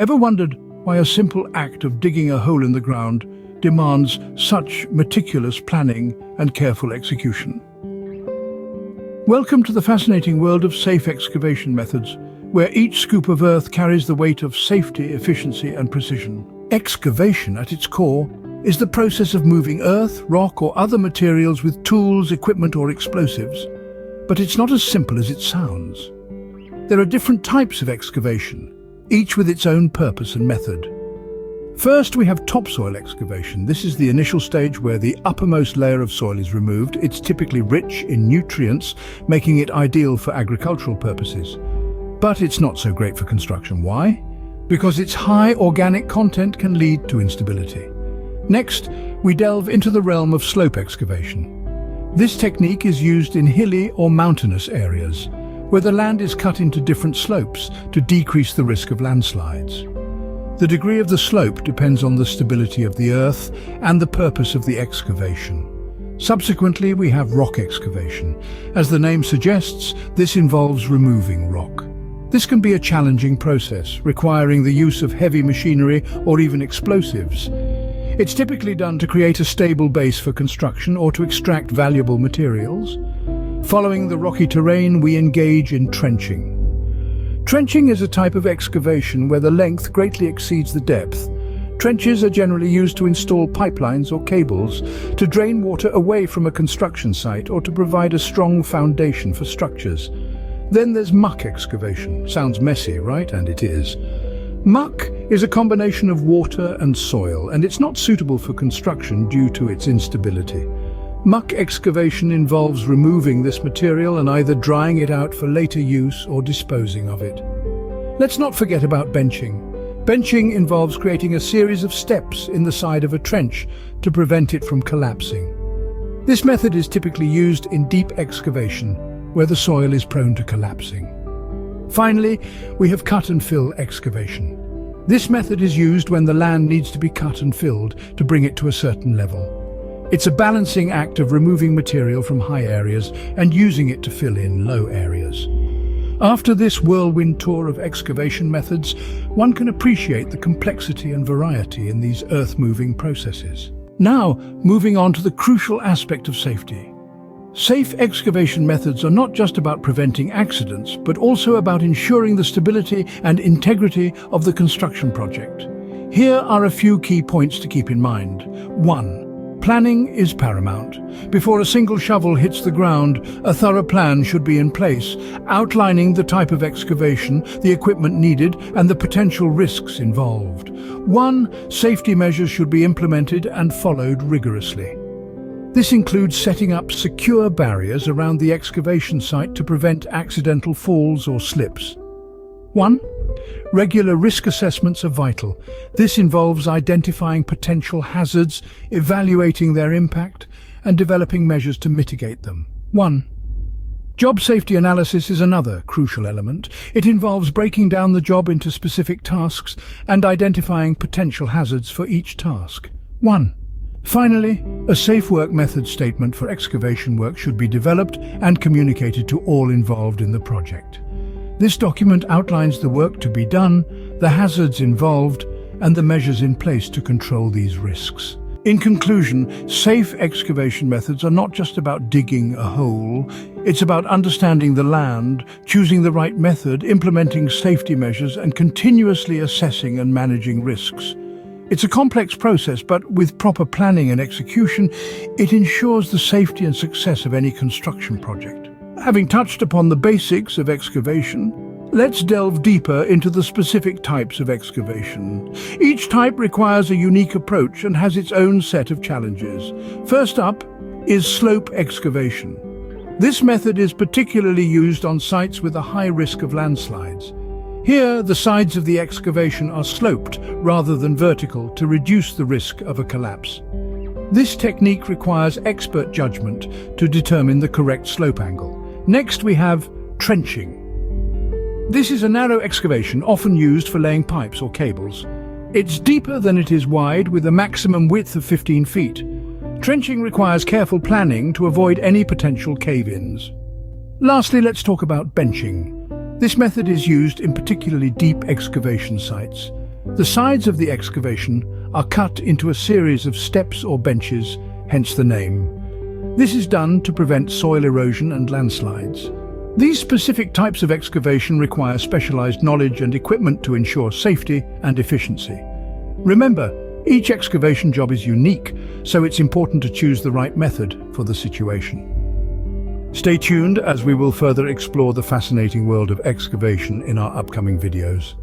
Ever wondered why a simple act of digging a hole in the ground demands such meticulous planning and careful execution? Welcome to the fascinating world of safe excavation methods, where each scoop of earth carries the weight of safety, efficiency, and precision. Excavation, at its core, is the process of moving earth, rock, or other materials with tools, equipment, or explosives. But it's not as simple as it sounds. There are different types of excavation, each with its own purpose and method. First, we have topsoil excavation. This is the initial stage where the uppermost layer of soil is removed. It's typically rich in nutrients, making it ideal for agricultural purposes. But it's not so great for construction. Why? Because its high organic content can lead to instability. Next, we delve into the realm of slope excavation. This technique is used in hilly or mountainous areas, where the land is cut into different slopes to decrease the risk of landslides. The degree of the slope depends on the stability of the earth and the purpose of the excavation. Subsequently, we have rock excavation. As the name suggests, this involves removing rock. This can be a challenging process, requiring the use of heavy machinery or even explosives. It's typically done to create a stable base for construction or to extract valuable materials. Following the rocky terrain, we engage in trenching. Trenching is a type of excavation where the length greatly exceeds the depth. Trenches are generally used to install pipelines or cables, to drain water away from a construction site or to provide a strong foundation for structures. Then there's muck excavation. Sounds messy, right? And it is. Muck is a combination of water and soil, and it's not suitable for construction due to its instability. Muck excavation involves removing this material and either drying it out for later use or disposing of it. Let's not forget about benching. Benching involves creating a series of steps in the side of a trench to prevent it from collapsing. This method is typically used in deep excavation, where the soil is prone to collapsing. Finally, we have cut and fill excavation. This method is used when the land needs to be cut and filled to bring it to a certain level. It's a balancing act of removing material from high areas and using it to fill in low areas. After this whirlwind tour of excavation methods, one can appreciate the complexity and variety in these earth-moving processes. Now, moving on to the crucial aspect of safety. Safe excavation methods are not just about preventing accidents, but also about ensuring the stability and integrity of the construction project. Here are a few key points to keep in mind. 1. Planning is paramount. Before a single shovel hits the ground, a thorough plan should be in place, outlining the type of excavation, the equipment needed, and the potential risks involved. 1. Safety measures should be implemented and followed rigorously. This includes setting up secure barriers around the excavation site to prevent accidental falls or slips. 1. Regular risk assessments are vital. This involves identifying potential hazards, evaluating their impact, and developing measures to mitigate them. 1. Job safety analysis is another crucial element. It involves breaking down the job into specific tasks and identifying potential hazards for each task. 1. Finally, a safe work method statement for excavation work should be developed and communicated to all involved in the project. This document outlines the work to be done, the hazards involved, and the measures in place to control these risks. In conclusion, safe excavation methods are not just about digging a hole. It's about understanding the land, choosing the right method, implementing safety measures, and continuously assessing and managing risks. It's a complex process, but with proper planning and execution, it ensures the safety and success of any construction project. Having touched upon the basics of excavation, let's delve deeper into the specific types of excavation. Each type requires a unique approach and has its own set of challenges. First up is slope excavation. This method is particularly used on sites with a high risk of landslides. Here, the sides of the excavation are sloped rather than vertical to reduce the risk of a collapse. This technique requires expert judgment to determine the correct slope angle. Next, we have trenching. This is a narrow excavation often used for laying pipes or cables. It's deeper than it is wide, with a maximum width of 15 feet. Trenching requires careful planning to avoid any potential cave-ins. Lastly, let's talk about benching. This method is used in particularly deep excavation sites. The sides of the excavation are cut into a series of steps or benches, hence the name. This is done to prevent soil erosion and landslides. These specific types of excavation require specialized knowledge and equipment to ensure safety and efficiency. Remember, each excavation job is unique, so it's important to choose the right method for the situation. Stay tuned as we will further explore the fascinating world of excavation in our upcoming videos.